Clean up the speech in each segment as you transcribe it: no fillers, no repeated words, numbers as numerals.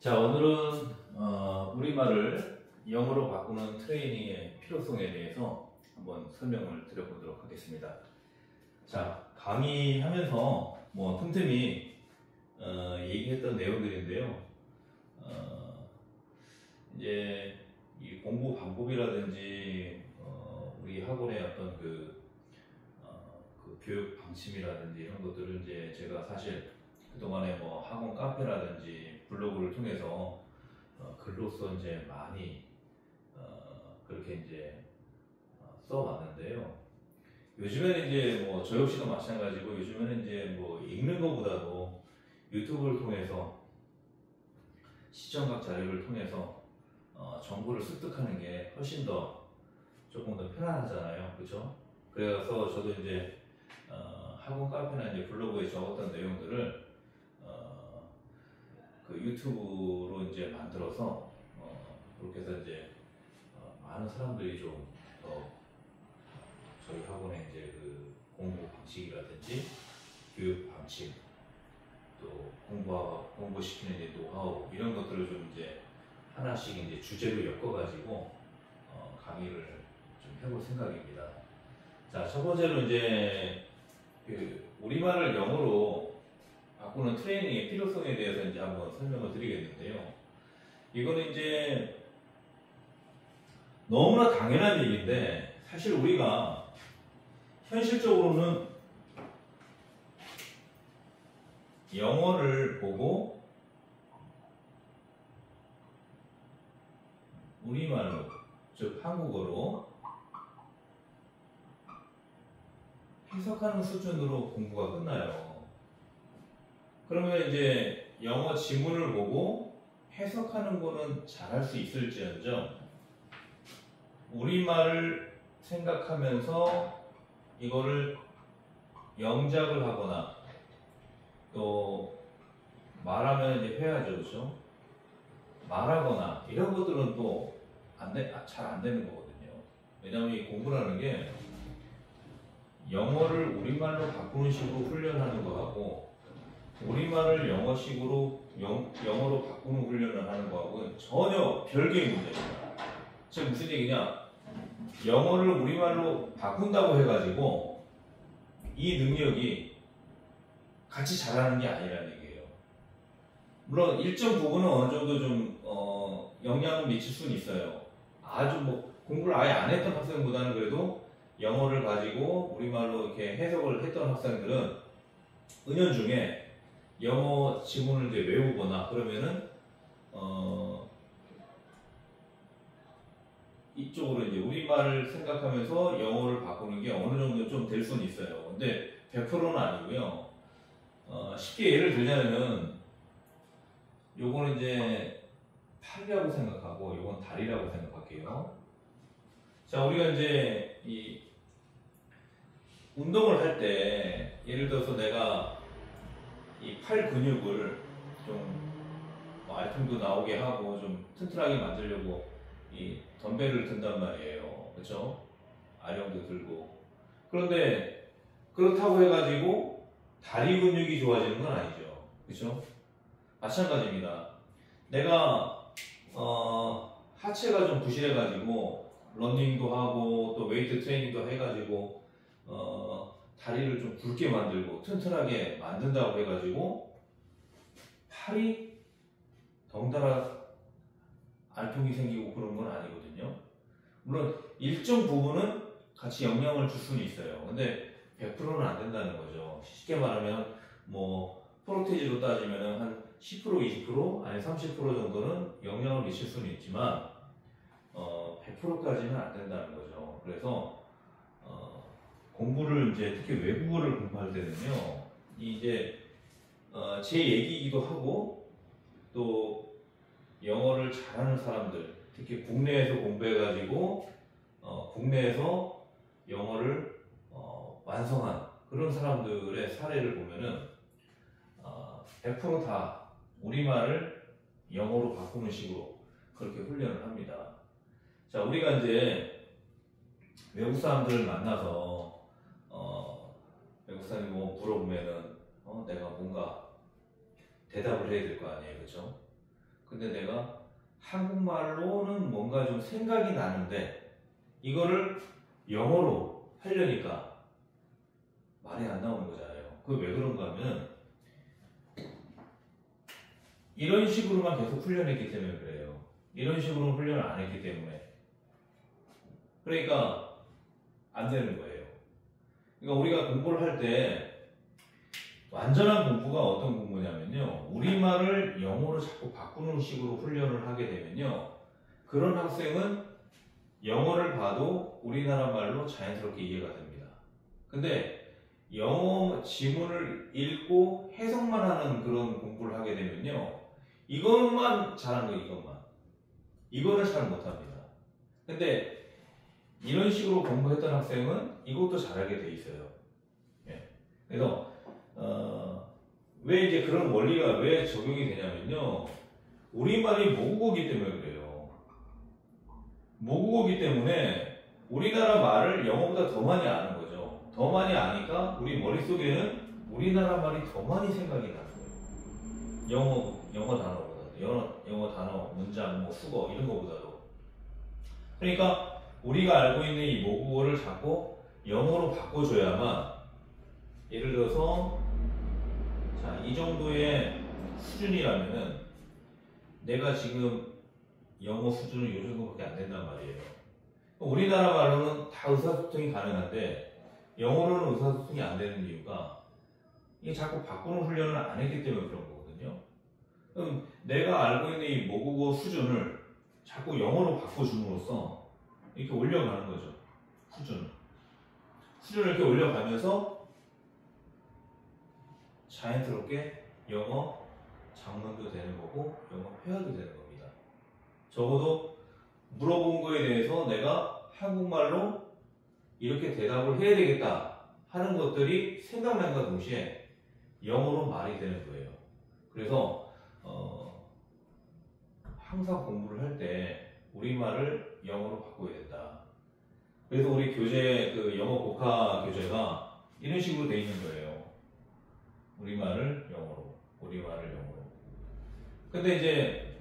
자, 오늘은 우리말을 영어로 바꾸는 트레이닝의 필요성에 대해서 한번 설명을 드려보도록 하겠습니다. 자, 강의하면서 틈틈이 얘기했던 내용들인데요. 이제 이 공부 방법이라든지 우리 학원의 어떤 그 교육 방침이라든지 이런 것들을 이제 제가 사실 그동안에 학원 카페라든지 블로그를 통해서 글로써 이제 많이 그렇게 이제 써왔는데요. 요즘에는 이제 저 역시도 마찬가지고 요즘에는 이제 읽는 것보다도 유튜브를 통해서 시청각 자료를 통해서 정보를 습득하는 게 훨씬 더 조금 더 편안하잖아요, 그렇죠? 그래서 저도 이제 학원 카페나 이제 블로그에 적었던 내용들을 그 유튜브로 이제 만들어서 그렇게 해서 이제 많은 사람들이 좀 더 저희 학원의 이제 그 공부 방식이라든지 교육 방식 또 공부시키는 이제 노하우 이런 것들을 좀 이제 하나씩 이제 주제로 엮어가지고 강의를 좀 해볼 생각입니다. 자, 첫 번째로 이제 그 우리말을 영어로 바꾸는 트레이닝의 필요성에 대해서 이제 한번 설명을 드리겠는데요. 이거는 이제 너무나 당연한 얘기인데 사실 우리가 현실적으로는 영어를 보고 우리말로, 즉 한국어로 해석하는 수준으로 공부가 끝나요. 그러면 이제 영어 지문을 보고 해석하는 거는 잘할 수 있을지언정 우리말을 생각하면서 이거를 영작을 하거나 또 말하면 이제 해야죠, 그렇죠? 말하거나 이런 것들은 또 잘 안 되는 거거든요. 왜냐하면 이 공부라는 게 영어를 우리말로 바꾸는 식으로 훈련하는 거하고 우리말을 영어로 바꾸는 훈련을 하는 거하고는 전혀 별개의 문제입니다. 즉 무슨 얘기냐? 영어를 우리말로 바꾼다고 해가지고 이 능력이 같이 잘하는 게 아니라는 얘기예요. 물론 일정 부분은 어느 정도 좀 영향을 미칠 수는 있어요. 아주 공부를 아예 안 했던 학생보다는 그래도 영어를 가지고 우리말로 이렇게 해석을 했던 학생들은 은연중에 영어 지문을 이제 외우거나 그러면은 이쪽으로 이제 우리말을 생각하면서 영어를 바꾸는 게 어느 정도 좀 될 수는 있어요. 근데 100%는 아니고요. 쉽게 예를 들자면은 요거는 이제 팔이라고 생각하고 요건 다리라고 생각할게요. 자, 우리가 이제 이 운동을 할 때 예를 들어서 내가 이 팔 근육을 좀 알통도 나오게 하고 좀 튼튼하게 만들려고 이 덤벨을 든단 말이에요. 그렇죠? 아령도 들고. 그런데 그렇다고 해가지고 다리 근육이 좋아지는 건 아니죠. 그렇죠? 마찬가지입니다. 내가 하체가 좀 부실해가지고 러닝도 하고 또 웨이트 트레이닝도 해가지고 다리를 좀 굵게 만들고 튼튼하게 만든다고 해가지고 팔이 덩달아 알통이 생기고 그런 건 아니거든요. 물론 일정 부분은 같이 영향을 줄 수는 있어요. 근데 100%는 안 된다는 거죠. 쉽게 말하면 프로테이지로 따지면 한 10%, 20% 아니 30% 정도는 영향을 미칠 수는 있지만 100%까지는 안 된다는 거죠. 그래서 공부를 이제 특히 외국어를 공부할 때는요, 이제 제 얘기이기도 하고 또 영어를 잘하는 사람들, 특히 국내에서 공부해가지고 국내에서 영어를 완성한 그런 사람들의 사례를 보면은 100%다 우리말을 영어로 바꾸는 식으로 그렇게 훈련을 합니다. 자, 우리가 이제 외국 사람들을 만나서 외국 사람이 물어보면은 내가 뭔가 대답을 해야 될 거 아니에요, 그렇죠? 근데 내가 한국말로는 뭔가 좀 생각이 나는데 이거를 영어로 하려니까 말이 안 나오는 거잖아요. 그게 왜 그런가 하면 이런 식으로만 계속 훈련했기 때문에 그래요. 이런 식으로 훈련을 안 했기 때문에. 그러니까 안 되는 거예요. 그러니까 우리가 공부를 할 때 완전한 공부가 어떤 공부냐면요. 우리말을 영어로 자꾸 바꾸는 식으로 훈련을 하게 되면요. 그런 학생은 영어를 봐도 우리나라 말로 자연스럽게 이해가 됩니다. 근데 영어 지문을 읽고 해석만 하는 그런 공부를 하게 되면요. 이것만 잘하는 거예요, 이것만. 이거를 잘 못합니다. 근데 이런 식으로 공부했던 학생은 이것도 잘하게 돼 있어요. 예. 그래서 왜 이제 그런 원리가 왜 적용이 되냐면요. 우리말이 모국어기 때문에 그래요. 모국어기 때문에 우리나라 말을 영어보다 더 많이 아는 거죠. 더 많이 아니까 우리 머릿속에는 우리나라 말이 더 많이 생각이 나는 거예요. 영어 단어보다. 영어 단어, 문장, 뭐 수거 이런 거보다도. 그러니까 우리가 알고 있는 이 모국어를 자꾸 영어로 바꿔줘야만 예를 들어서 자, 이 정도의 수준이라면은 내가 지금 영어 수준은 이 정도밖에 안 된단 말이에요. 우리나라 말로는 다 의사소통이 가능한데 영어로는 의사소통이 안 되는 이유가 이게 자꾸 바꾸는 훈련을 안 했기 때문에 그런 거거든요. 그럼 내가 알고 있는 이 모국어 수준을 자꾸 영어로 바꿔줌으로써 이렇게 올려가는 거죠. 수준을 이렇게 올려가면서 자연스럽게 영어 장문도 되는 거고 영어 회화도 되는 겁니다. 적어도 물어본 거에 대해서 내가 한국말로 이렇게 대답을 해야 되겠다 하는 것들이 생각난과 동시에 영어로 말이 되는 거예요. 그래서 항상 공부를 할 때 우리말을 영어로 바꿔야 된다. 그래서 우리 교재 그 영어 복화 교재가 이런 식으로 돼 있는 거예요. 우리말을 영어로, 우리말을 영어로. 근데 이제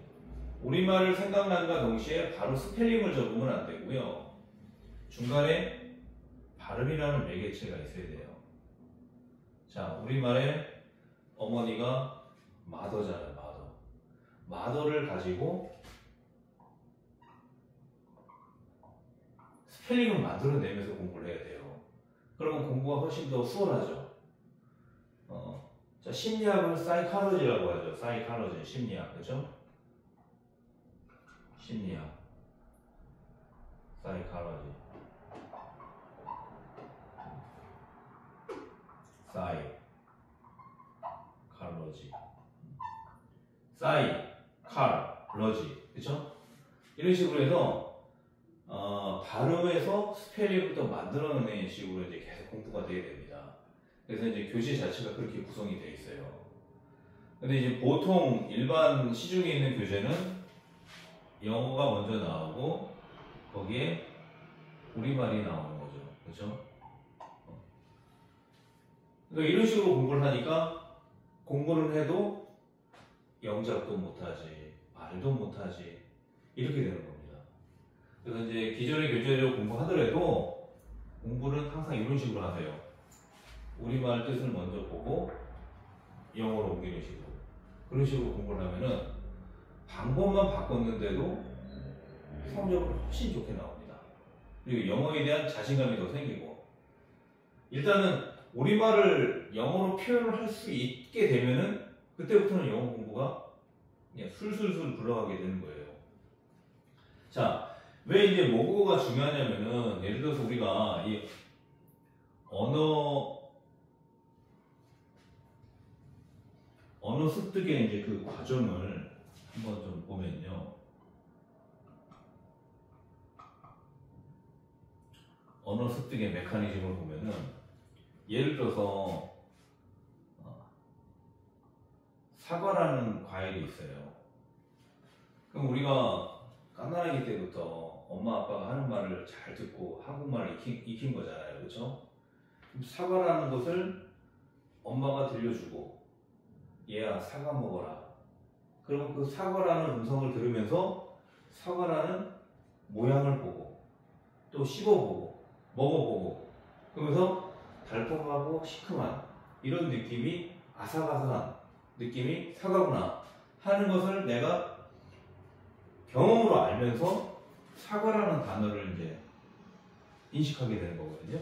우리말을 생각난과 동시에 바로 스펠링을 적으면 안 되고요. 중간에 발음이라는 매개체가 있어야 돼요. 자, 우리말에 어머니가 마더잖아요, 마더. 마더를 가지고 스펠링을 만들어내면서 공부를 해야 돼요. 그러면 공부가 훨씬 더 수월하죠. 자, 심리학은 사이칼로지라고 하죠. 사이칼로지, 심리학, 그렇죠? 심리학, 사이칼로지, 사이칼로지, 그렇죠? 이런 식으로 해서 발음에서 스펠링부터 만들어내는 식으로 이제 계속 공부가 돼야 됩니다. 그래서 이제 교재 자체가 그렇게 구성이 되어 있어요. 근데 이제 보통 일반 시중에 있는 교재는 영어가 먼저 나오고 거기에 우리말이 나오는 거죠. 그렇죠? 그러니까 이런 식으로 공부를 하니까 공부를 해도 영작도 못하지, 말도 못하지 이렇게 되는 겁니다. 그래서 이제 기존의 교재를 공부하더라도 공부는 항상 이런 식으로 하세요. 우리말 뜻을 먼저 보고 영어로 옮기는 식으로. 그런 식으로 공부를 하면은 방법만 바꿨는데도 성적으로 훨씬 좋게 나옵니다. 그리고 영어에 대한 자신감이 더 생기고 일단은 우리말을 영어로 표현을 할 수 있게 되면은 그때부터는 영어 공부가 그냥 술술술 굴러가게 되는 거예요. 자, 왜 이제 모국어가 중요하냐면은 예를 들어서 우리가 이 언어 습득의 이제 그 과정을 한번 좀 보면요. 언어 습득의 메커니즘을 보면은 예를 들어서 사과라는 과일이 있어요. 그럼 우리가 갓난아기 때부터 엄마 아빠가 하는 말을 잘 듣고 한국말을 익힌 거잖아요. 그렇죠? 사과라는 것을 엄마가 들려주고 얘야 사과 먹어라. 그러면 그 사과라는 음성을 들으면서 사과라는 모양을 보고 또 씹어보고 먹어보고 그러면서 달콤하고 시큼한 이런 느낌이 아삭아삭한 느낌이 사과구나 하는 것을 내가 경험으로 알면서 사과라는 단어를 이제 인식하게 되는 거거든요.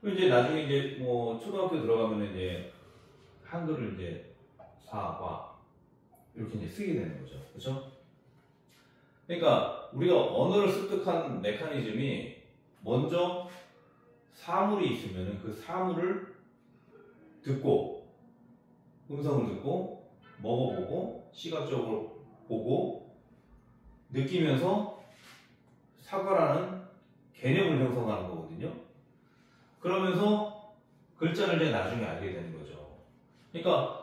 이제 나중에 이제 뭐 초등학교 들어가면 이제 한글을 이제 사과 이렇게 이제 쓰게 되는 거죠. 그렇죠? 그러니까 우리가 언어를 습득한 메커니즘이 먼저 사물이 있으면 그 사물을 듣고 음성을 듣고 먹어보고 시각적으로 보고 느끼면서 사과라는 개념을 형성하는 거거든요. 그러면서 글자를 이제 나중에 알게 되는 거죠. 그러니까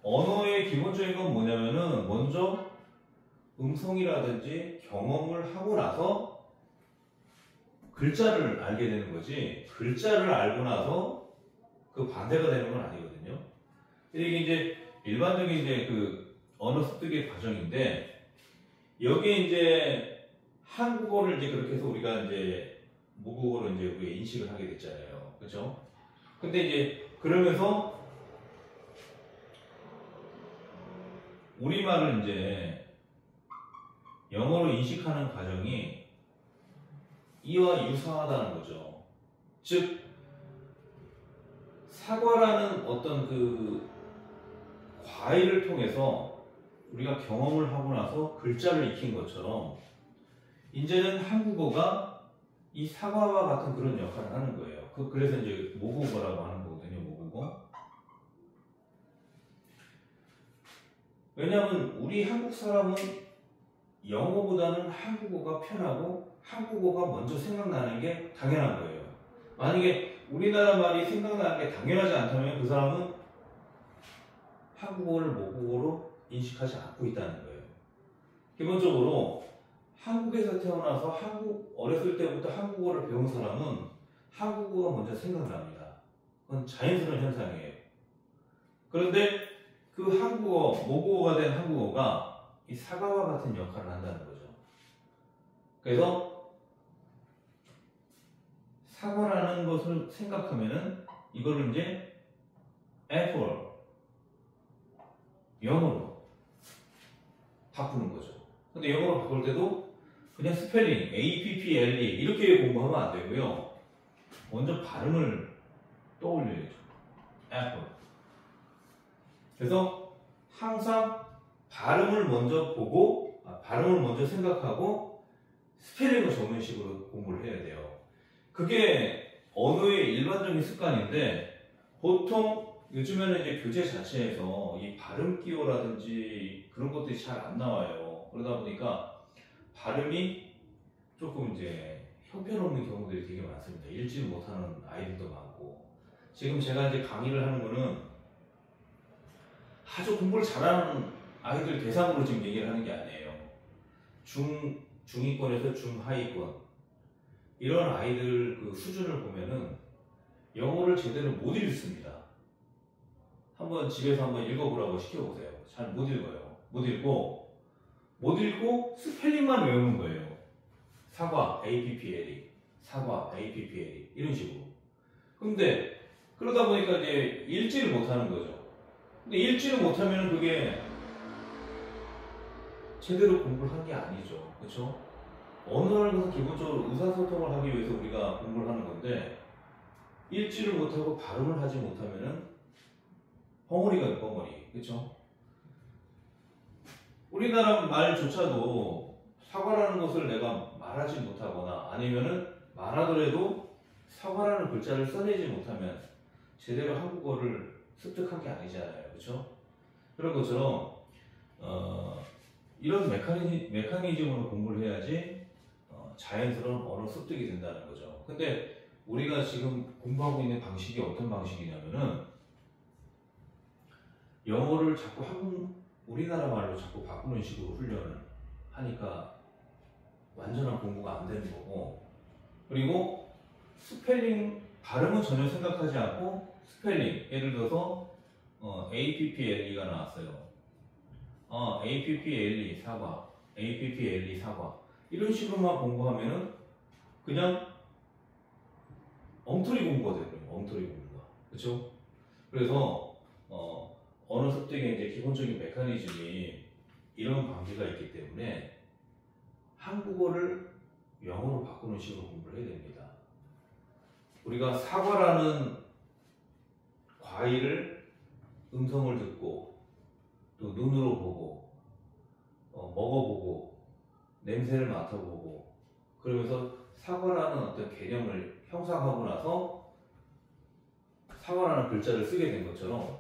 언어의 기본적인 건 뭐냐면은 먼저 음성이라든지 경험을 하고 나서 글자를 알게 되는 거지 글자를 알고 나서 그 반대가 되는 건 아니거든요. 이게 이제 일반적인 이제 그 언어 습득의 과정인데 여기에 이제 한국어를 이제 그렇게 해서 우리가 이제 모국어로 이제 우리가 인식을 하게 됐잖아요. 그렇죠? 근데 이제 그러면서 우리말을 이제 영어로 인식하는 과정이 이와 유사하다는 거죠. 즉 사과라는 어떤 그 과일을 통해서 우리가 경험을 하고 나서 글자를 익힌 것처럼 이제는 한국어가 이 사과와 같은 그런 역할을 하는 거예요. 그래서 이제 모국어라고 하는 거거든요. 모국어. 왜냐하면 우리 한국 사람은 영어보다는 한국어가 편하고 한국어가 먼저 생각나는 게 당연한 거예요. 만약에 우리나라 말이 생각나는 게 당연하지 않다면 그 사람은 한국어를 모국어로 인식하지 않고 있다는 거예요. 기본적으로 한국에서 태어나서 어렸을 때부터 한국어를 배운 사람은 한국어가 먼저 생각납니다. 그건 자연스러운 현상이에요. 그런데 그 한국어, 모국어가 된 한국어가 이 사과와 같은 역할을 한다는 거죠. 그래서 사과라는 것을 생각하면은 이거를 이제 apple 영어로 바꾸는 거죠. 근데 영어로 바꿀 때도 그냥 스펠링 APPLE 이렇게 공부하면 안 되고요. 먼저 발음을 떠올려야죠. apple. 그래서 항상 발음을 먼저 보고 발음을 먼저 생각하고 스펠링을 적는 식으로 공부를 해야 돼요. 그게 언어의 일반적인 습관인데 보통 요즘에는 이제 교재 자체에서 이 발음 기호라든지 그런 것들이 잘 안 나와요. 그러다 보니까 발음이 조금 이제 형편없는 경우들이 되게 많습니다. 읽지를 못하는 아이들도 많고 지금 제가 이제 강의를 하는 거는 아주 공부를 잘하는 아이들 대상으로 지금 얘기를 하는 게 아니에요. 중위권에서 중하위권 이런 아이들 그 수준을 보면은 영어를 제대로 못 읽습니다. 한번 집에서 한번 읽어보라고 시켜보세요. 잘 못 읽어요. 못 읽고 스펠링만 외우는 거예요. 사과, APPLE, 사과, APPLE 이런 식으로. 근데 그러다 보니까 이제 읽지를 못하는 거죠. 근데 읽지를 못하면 그게 제대로 공부를 한 게 아니죠. 그렇죠? 언어라는 것은 기본적으로 의사소통을 하기 위해서 우리가 공부를 하는 건데 읽지를 못하고 발음을 하지 못하면은 벙어리가 벙어리. 그렇죠? 우리나라 말조차도 사과라는 것을 내가 말하지 못하거나 아니면은 말하더라도 사과라는 글자를 써내지 못하면 제대로 한국어를 습득한 게 아니잖아요. 그렇죠? 그런 것처럼 이런 메커니즘으로 공부를 해야지 자연스러운 언어 습득이 된다는 거죠. 근데 우리가 지금 공부하고 있는 방식이 어떤 방식이냐면은 영어를 자꾸 우리나라 말로 자꾸 바꾸는 식으로 훈련을 하니까 완전한 공부가 안 되는 거고 그리고 스펠링 발음은 전혀 생각하지 않고 스펠링 예를 들어서 APPLE가 나왔어요. APPLE 사과, APPLE 사과 이런 식으로만 공부하면은 그냥 엉터리 공부가 되거든요. 엉터리 공부가. 그렇죠? 그래서 언어 습득의 이제 기본적인 메커니즘이 이런 관계가 있기 때문에 한국어를 영어로 바꾸는 식으로 공부를 해야 됩니다. 우리가 사과라는 과일을 음성을 듣고 또 눈으로 보고 먹어보고 냄새를 맡아보고 그러면서 사과라는 어떤 개념을 형성하고 나서 사과라는 글자를 쓰게 된 것처럼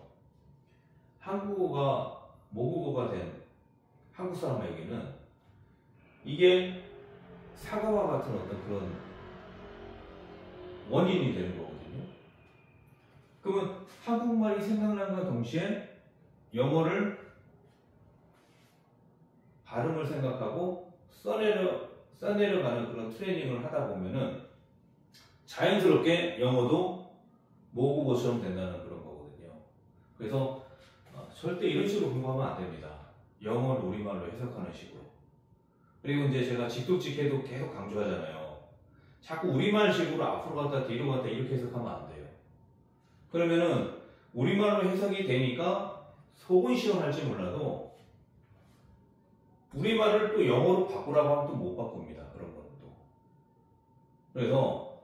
한국어가 모국어가 된 한국 사람에게는 이게 사과와 같은 어떤 그런 원인이 되는 거거든요. 그러면 한국말이 생각난과 동시에 영어를 발음을 생각하고 써내려가는 그런 트레이닝을 하다 보면은 자연스럽게 영어도 모국어처럼 된다는 그런 거거든요. 그래서 절대 이런 식으로 공부하면 안 됩니다. 영어를 우리말로 해석하는 식으로. 그리고 이제 제가 직독직해도 계속 강조하잖아요. 자꾸 우리말식으로 앞으로 갔다 뒤로 갔다 이렇게 해석하면 안 돼요. 그러면은 우리말로 해석이 되니까 속은 시원할지 몰라도 우리말을 또 영어로 바꾸라고 하면 또 못 바꿉니다. 그런 거는 또. 그래서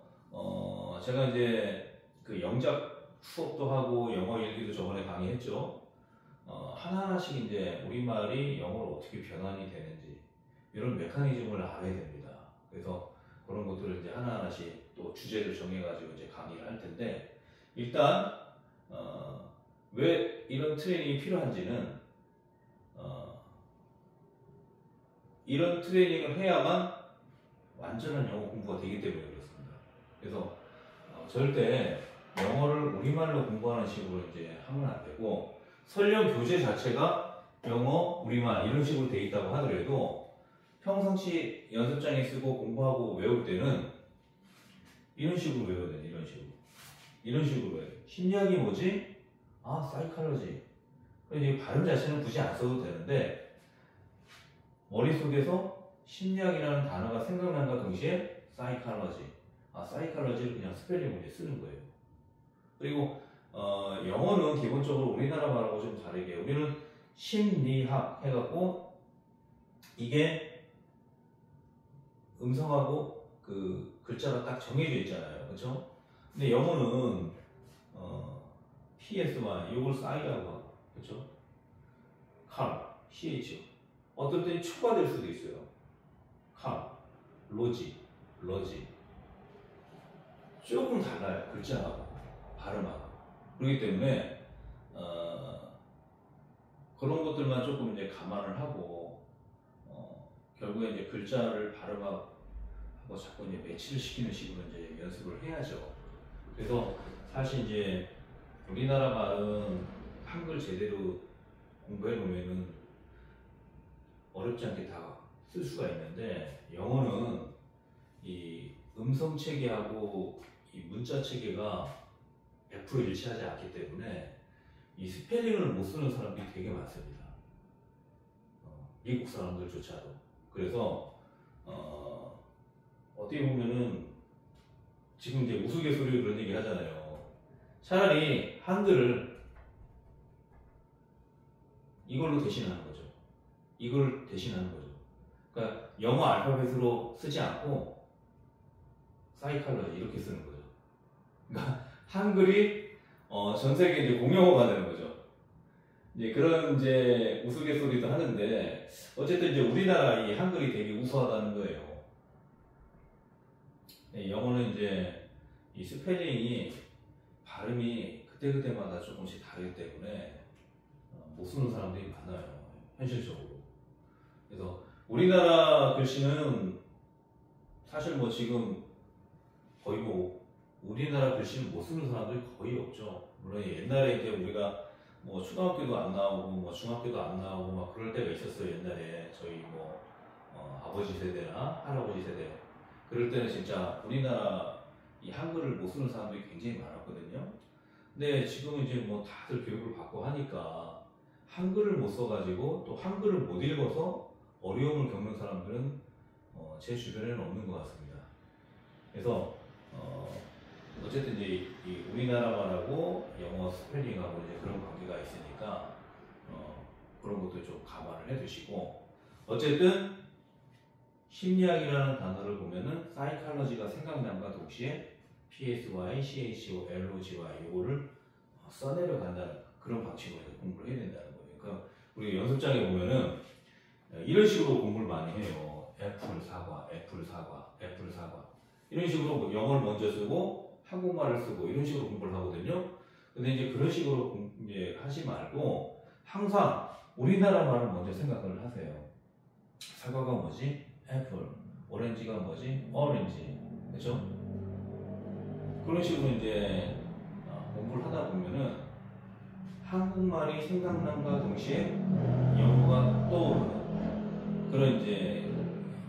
제가 이제 그 영작 수업도 하고 영어 일기도 저번에 강의했죠. 하나하나씩 이제 우리말이 영어로 어떻게 변환이 되는지 이런 메커니즘을 알아야 됩니다. 그래서 그런 것들을 이제 하나하나씩 또 주제를 정해가지고 이제 강의를 할 텐데 일단 왜 이런 트레이닝이 필요한지는 이런 트레이닝을 해야만 완전한 영어 공부가 되기 때문에 그렇습니다. 그래서 절대 영어를 우리말로 공부하는 식으로 이제 하면 안 되고 설령 교재 자체가 영어, 우리말 이런 식으로 돼 있다고 하더라도 평상시 연습장에 쓰고 공부하고 외울 때는 이런 식으로 외워야 돼요. 이런 식으로. 이런 식으로 외워야 돼요. 심리학이 뭐지? 사이칼러지. 이제 발음 자체는 굳이 안 써도 되는데 머릿속에서 심리학이라는 단어가 생각난과 동시에 사이칼러지. 사이칼러지를 그냥 스펠링으로 이제 쓰는 거예요. 그리고 영어는 기본적으로 우리나라 말하고 좀 다르게 우리는 심리학 해갖고 이게 음성하고 그 글자가 딱 정해져 있잖아요. 그렇죠? 근데 영어는 PS와 이걸 싸이라고 하고 그렇죠? calm, CH 어떨 때 추가될 수도 있어요. calm, 로지, 러지 조금 달라요. 글자하고 발음하고 그렇기 때문에 그런 것들만 조금 이제 감안을 하고 결국에 이제 글자를 발음하고 자꾸 이제 매치를 시키는 식으로 이제 연습을 해야죠. 그래서 사실 이제 우리나라 말은 한글 제대로 공부해 놓으면은 어렵지 않게 다 쓸 수가 있는데 영어는 이 음성 체계하고 이 문자 체계가 100% 일치하지 않기 때문에 이 스펠링을 못 쓰는 사람들이 되게 많습니다. 미국 사람들조차도. 그래서 어떻게 보면은 지금 이제 우스갯소리로 그런 얘기 하잖아요. 차라리 한글을 이걸로 대신하는 거죠. 이걸 대신하는 거죠. 그러니까 영어 알파벳으로 쓰지 않고 사이칼러지 이렇게 쓰는 거죠. 그러니까 한글이 전 세계 이제 공용어가 되는 거죠. 이제 그런 이제 우스갯소리도 하는데 어쨌든 이제 우리나라 이 한글이 되게 우수하다는 거예요. 영어는 이제 이 스펠링이 발음이 그때그때마다 조금씩 다르기 때문에 못 쓰는 사람들이 많아요. 현실적으로. 그래서 우리나라 글씨는 사실 뭐 지금 거의 뭐 우리나라 글씨는 못 쓰는 사람들이 거의 없죠. 물론 옛날에 이제 우리가 뭐 초등학교도 안 나오고 뭐 중학교도 안 나오고 막 그럴 때가 있었어요. 옛날에 저희 뭐 아버지 세대나 할아버지 세대 그럴 때는 진짜 우리나라 이 한글을 못 쓰는 사람들이 굉장히 많았거든요. 근데 지금은 이제 뭐 다들 교육을 받고 하니까 한글을 못 써가지고 또 한글을 못 읽어서 어려움을 겪는 사람들은 제 주변에는 없는 것 같습니다. 그래서 어쨌든 이제 이 우리나라 말하고 영어 스펠링하고 이제 그런 관계가 있으니까 그런 것도 좀 감안을 해두시고, 어쨌든 심리학이라는 단어를 보면은 사이칼러지가 생각남과 동시에 PSY, CHOLOGY 이거를 써내려 간다는 그런 방식으로 공부를 해야 된다는 거예요. 그러니까 우리 연습장에 보면은 이런 식으로 공부를 많이 해요. 애플 사과, 애플 사과, 애플 사과. 이런 식으로 뭐 영어를 먼저 쓰고 한국말을 쓰고 이런 식으로 공부를 하거든요. 근데 이제 그런 식으로 이제 하지 말고 항상 우리나라 말을 먼저 생각을 하세요. 사과가 뭐지? 애플. 오렌지가 뭐지? 오렌지. 그렇죠? 그런 식으로 이제 공부를 하다 보면은 한국말이 생각남과 동시에 영어가 떠오르는 그런 이제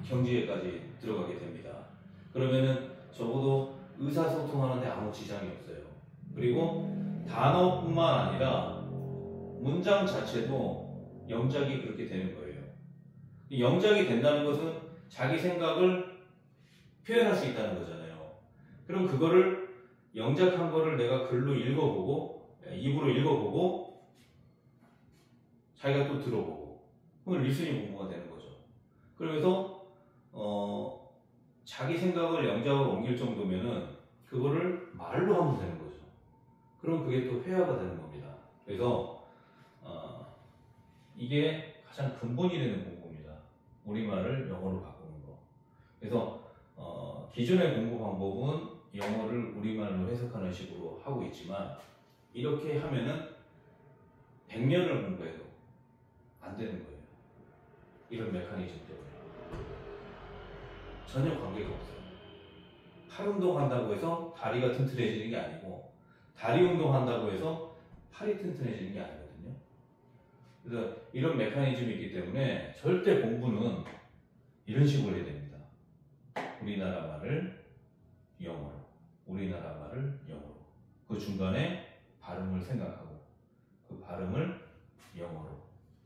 경지에까지 들어가게 됩니다. 그러면은 적어도 의사소통하는데 아무 지장이 없어요. 그리고 단어뿐만 아니라 문장 자체도 영작이 그렇게 되는 거예요. 영작이 된다는 것은 자기 생각을 표현할 수 있다는 거잖아요. 그럼 그거를 영작한 거를 내가 글로 읽어보고 입으로 읽어보고 자기가 또 들어보고 그럼 리스닝 공부가 되는 거죠. 그러면서 자기 생각을 영작으로 옮길 정도면은 그거를 말로 하면 되는 거죠. 그럼 그게 또 회화가 되는 겁니다. 그래서 이게 가장 근본이 되는 공부입니다. 우리말을 영어로 바꾸는 거. 그래서 기존의 공부 방법은 영어를 우리말로 해석하는 식으로 하고 있지만 이렇게 하면은 100년을 공부해도 안 되는 거예요. 이런 메커니즘 때문에. 전혀 관계가 없어요. 팔 운동한다고 해서 다리가 튼튼해지는 게 아니고 다리 운동한다고 해서 팔이 튼튼해지는 게 아니거든요. 그래서 이런 메커니즘이 있기 때문에 절대 공부는 이런 식으로 해야 됩니다. 우리나라 말을 영어로, 우리나라 말을 영어로. 그 중간에 발음을 생각하고 그 발음을 영어로.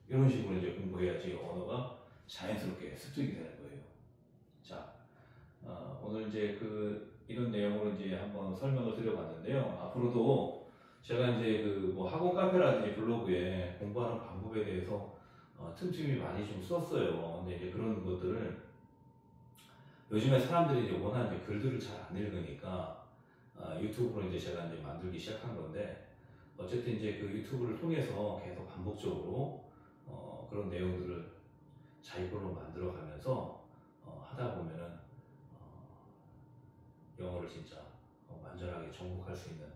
이런 식으로 이제 공부해야지 언어가 자연스럽게 습득이 되는 거예요. 자, 오늘 이제 이런 내용으로 이제 한번 설명을 드려봤는데요. 앞으로도 제가 이제 뭐 학원 카페라든지 블로그에 공부하는 방법에 대해서 틈틈이 많이 좀 썼어요. 근데 이제 그런 것들을 요즘에 사람들이 이제 워낙 이제 글들을 잘 안 읽으니까 유튜브로 이제 제가 이제 만들기 시작한 건데, 어쨌든 이제 그 유튜브를 통해서 계속 반복적으로 그런 내용들을 자기 걸로 만들어가면서 하다 보면은 영어를 진짜 완전하게 정복할 수 있는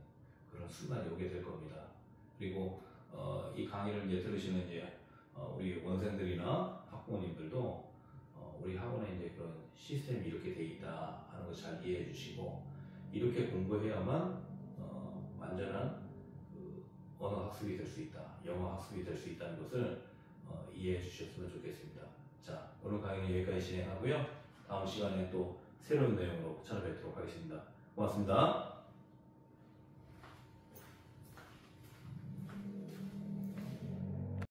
그런 순간이 오게 될 겁니다. 그리고 이 강의를 이제 들으시는 이제 우리 원생들이나 학부모님들도 우리 학원에 이제 그런 시스템이 이렇게 돼 있다 하는 걸 잘 이해해 주시고, 이렇게 공부해야만 완전한 언어 학습이 될 수 있다, 영어 학습이 될 수 있다는 것을 이해해 주셨으면 좋겠습니다. 자, 오늘 강의는 여기까지 진행하고요. 다음 시간에 또 새로운 내용으로 찾아뵙도록 하겠습니다. 고맙습니다.